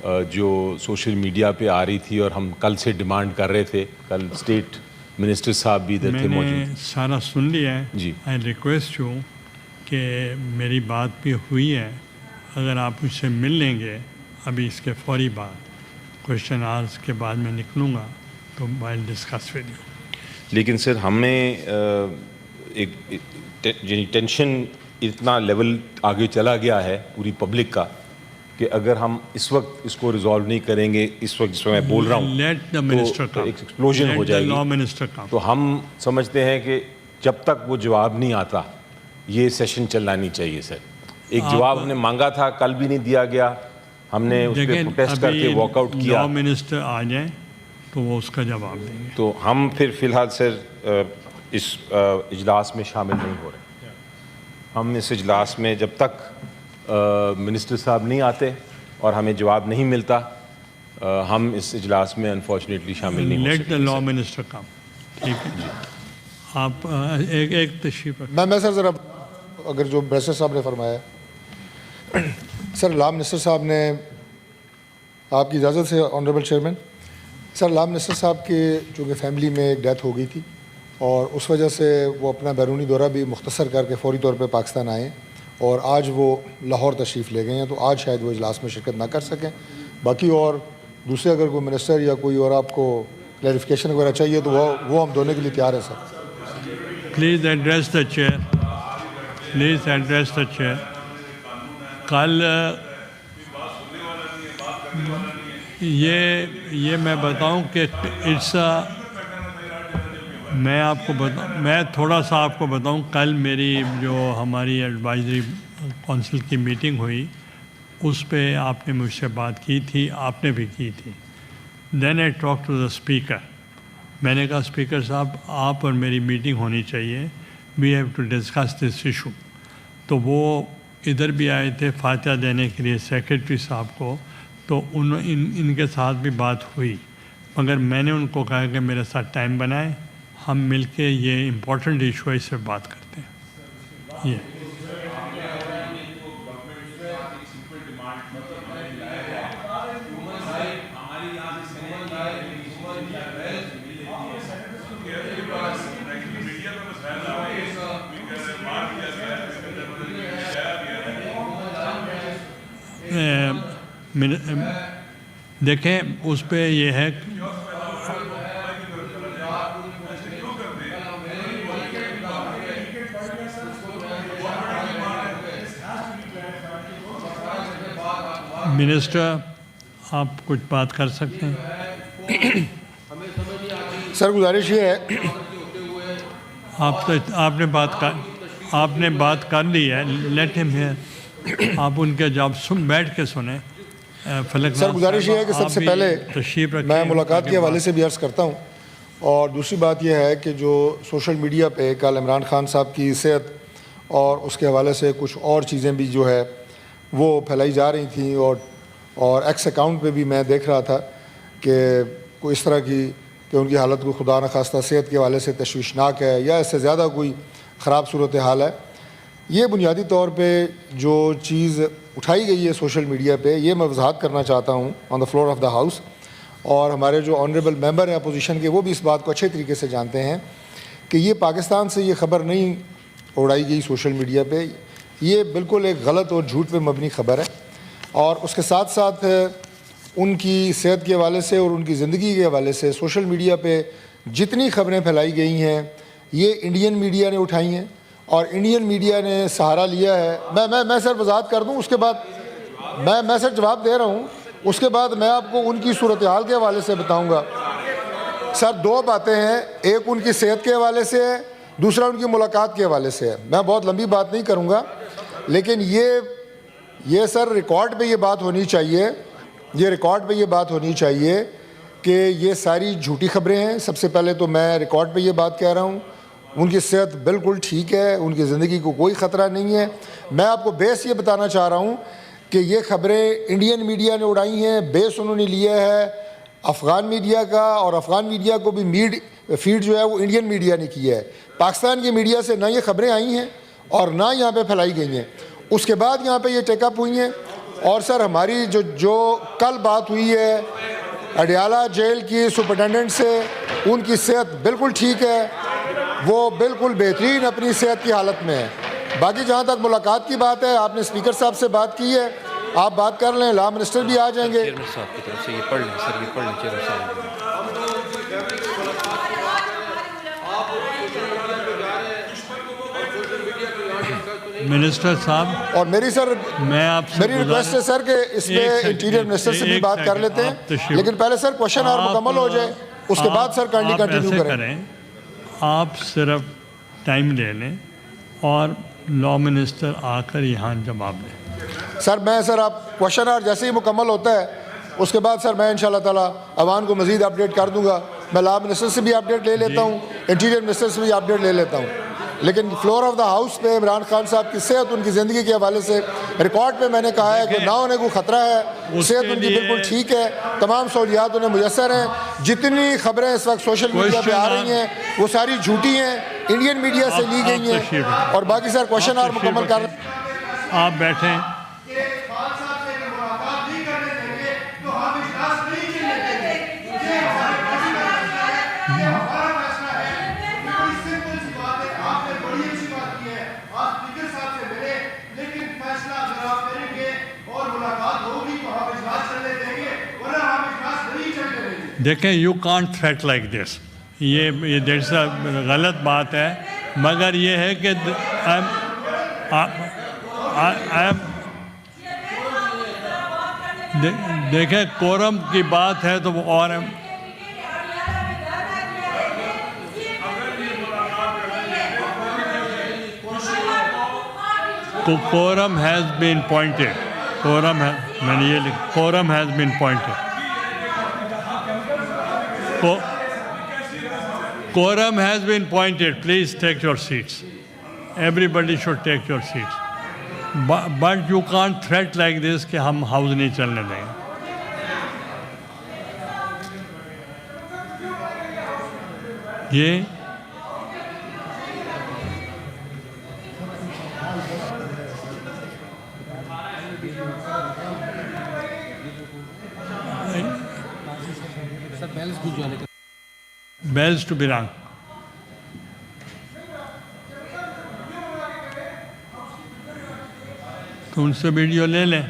जो social media पे आ रही थी और हम कल से डिमांड कर रहे थे, कल स्टेट मिनिस्टर साहब भी इधर थे मौजूद। मैंने सारा सुन लिया है जी। आई रिक्वेस्ट यू कि मेरी बात भी हुई है, अगर आप मुझसे मिल लेंगे अभी इसके फौरी बाद, क्वेश्चन आवर्स के बाद मैं निकलूँगा तो आई डिस्कस विद यू। लेकिन सर हमें एक टेंशन इतना लेवल आगे चला गया है पूरी पब्लिक का कि अगर हम इस वक्त इसको रिजॉल्व नहीं करेंगे, इस वक्त जिसमें मैं बोल रहा हूँ, लेट द मिनिस्टर तो एक एक्सप्लोजन हो जाएगी। लॉ मिनिस्टर का तो हम समझते हैं कि जब तक वो जवाब नहीं आता ये सेशन चलना नहीं चाहिए सर। एक जवाब हमने मांगा था, कल भी नहीं दिया गया, हमने उस पर प्रोटेस्ट करके वॉकआउट किया। लॉ मिनिस्टर आ जाए तो वो उसका जवाब देंगे। तो हम फिर फिलहाल सर इस इजलास में शामिल नहीं हो रहे। हम इस इजलास में जब तक मिनिस्टर साहब नहीं आते और हमें जवाब नहीं मिलता, हम इस इजलास में अनफॉर्चुनेटली शामिल नहीं हो सकते। लेट द लॉ मिनिस्टर कम। ठीक है, आप एक तशरीफ रखें। मैं सर ज़रा अगर जो बैरिस्टर साहब ने फरमाया सर, लॉ मिनिस्टर साहब ने, आपकी इजाज़त से honourable chairman, sir law minister साहब के चूँकि फैमिली में एक डेथ हो गई थी और उस वजह से वो अपना बैरूनी दौरा भी मुख्तसर करके फ़ौरी तौर पे पाकिस्तान आए और आज वो लाहौर तशरीफ़ ले गए हैं, तो आज शायद वो इजलास में शिरकत ना कर सकें। बाकी और दूसरे अगर कोई मिनिस्टर या कोई और आपको क्लैरिफिकेशन वगैरह चाहिए तो वो हम दोने के लिए तैयार है sir. Please address the chair, please address the chair. कल ये मैं बताऊं कि मैं थोड़ा सा आपको बताऊं, कल मेरी जो हमारी एडवाइजरी काउंसिल की मीटिंग हुई उस पे आपने मुझसे बात की थी, आपने भी की थी। Then I talk to the speaker, मैंने कहा स्पीकर साहब आप और मेरी मीटिंग होनी चाहिए, we have to discuss this issue. तो वो इधर भी आए थे फातिहा देने के लिए सेक्रेटरी साहब को, तो इनके साथ भी बात हुई, मगर मैंने उनको कहा कि मेरे साथ टाइम बनाए, हम मिलके ये इम्पोर्टेंट इशू है, इस पर बात करते हैं। ये देखें उस पे ये है मिनिस्टर, आप कुछ बात कर सकते हैं। सर गुजारिश ये है, आपने बात कर ली है, लेट हिम हियर, आप उनके जवाब बैठ के सुने। सर गुजारिश ये है कि सबसे पहले मैं मुलाकात के हवाले से भी अर्ज़ करता हूँ, और दूसरी बात यह है कि जो सोशल मीडिया पे कल इमरान खान साहब की सेहत और उसके हवाले से कुछ और चीज़ें भी जो है वो फैलाई जा रही थी, और एक्स अकाउंट पे भी मैं देख रहा था कि कोई इस तरह की कि उनकी हालत को खुदा न खास्ता सेहत के हवाले से तशवीशनाक है या इससे ज़्यादा कोई ख़राब सूरत हाल है। ये बुनियादी तौर पे जो चीज़ उठाई गई है सोशल मीडिया पे, ये मैं वजाहत करना चाहता हूँ on the floor of the house, और हमारे जो ऑनरेबल मेंबर हैं अपोजिशन के वो भी इस बात को अच्छे तरीके से जानते हैं कि ये पाकिस्तान से ये ख़बर नहीं उड़ाई गई सोशल मीडिया पे, ये बिल्कुल एक गलत और झूठ पे मबनी ख़बर है। और उसके साथ साथ उनकी सेहत के हवाले से और उनकी ज़िंदगी के हवाले से सोशल मीडिया पे जितनी ख़बरें फैलाई गई हैं ये इंडियन मीडिया ने उठाई हैं, और इंडियन मीडिया ने सहारा लिया है। मैं सर वजाहत कर दूं, उसके बाद मैं सर जवाब दे रहा हूं, उसके बाद मैं आपको उनकी सूरत हाल के हवाले से बताऊंगा। सर दो बातें हैं, एक उनकी सेहत के हवाले से है, दूसरा उनकी मुलाकात के हवाले से है। मैं बहुत लंबी बात नहीं करूंगा, लेकिन ये सर रिकॉर्ड पे ये बात होनी चाहिए, ये रिकॉर्ड पे ये बात होनी चाहिए कि ये सारी झूठी खबरें हैं। सबसे पहले तो मैं रिकॉर्ड पे ये बात कह रहा हूँ, उनकी सेहत बिल्कुल ठीक है, उनकी ज़िंदगी को कोई ख़तरा नहीं है। मैं आपको बेस ये बताना चाह रहा हूँ कि ये ख़बरें इंडियन मीडिया ने उड़ाई हैं, बेस उन्होंने लिया है अफ़गान मीडिया का, और अफ़गान मीडिया को भी फीड जो है वो इंडियन मीडिया ने किया है। पाकिस्तान की मीडिया से ना ये ख़बरें आई हैं और ना यहाँ पे फैलाई गई हैं। उसके बाद यहाँ पे ये टेकअप हुई हैं, और सर हमारी जो कल बात हुई है अडियाला जेल की सुपरिटेंडेंट से, उनकी सेहत बिल्कुल ठीक है, वो बिल्कुल बेहतरीन अपनी सेहत की हालत में है। बाकी जहाँ तक मुलाकात की बात है, आपने स्पीकर साहब से बात की है, आप बात कर लें, लॉ मिनिस्टर भी आ जाएंगे। चेयरमैन साहब की तरफ से ये पढ़ लें सर, ये पढ़ लें चेयरमैन साहब। मिनिस्टर साहब और मेरी सर मैं आपसे मेरी रिक्वेस्ट है सर कि इसमें इंटीरियर मिनिस्टर से भी बात कर लेते हैं, लेकिन पहले सर क्वेश्चन और मुकम्मल हो जाए, उसके बाद सर काइंडली कंटिन्यू करें। आप सिर्फ टाइम ले लें और लॉ मिनिस्टर आकर यहाँ जवाब दें। सर आप क्वेश्चन और जैसे ही मुकम्मल होता है उसके बाद सर मैं इंशाल्लाह ताला अवान को मज़ीद अपडेट कर दूंगा। मैं लॉ मिनिस्टर से भी अपडेट ले लेता हूँ, इंटीरियर मिनिस्टर से भी अपडेट ले लेता हूँ, लेकिन फ्लोर ऑफ द हाउस पे इमरान खान साहब की सेहत, उनकी ज़िंदगी के हवाले से रिकॉर्ड पे मैंने कहा है कि ना उन्हें कोई ख़तरा है, सेहत उनकी बिल्कुल ठीक है, तमाम सहूलियात उन्हें मुयसर हैं। जितनी खबरें इस वक्त सोशल मीडिया पे आ रही हैं वो सारी झूठी हैं, इंडियन मीडिया से ली गई हैं। और बाकी सर क्वेश्चन और मुकम्मल कर, आप बैठें। देखें, you can't threat like this, ये दैट्स गलत बात है, मगर ये है कि देखें कोरम की बात है तो वो और quorum has been pointed, quorum है, मैंने ये लिखा, quorum has been pointed, quorum has been pointed. Please take your seats. Everybody should take your seats. But you can't threat like this कि हम हाउस नहीं चलने देंगे। ये bells to be rung. तो उनसे वीडियो ले लें।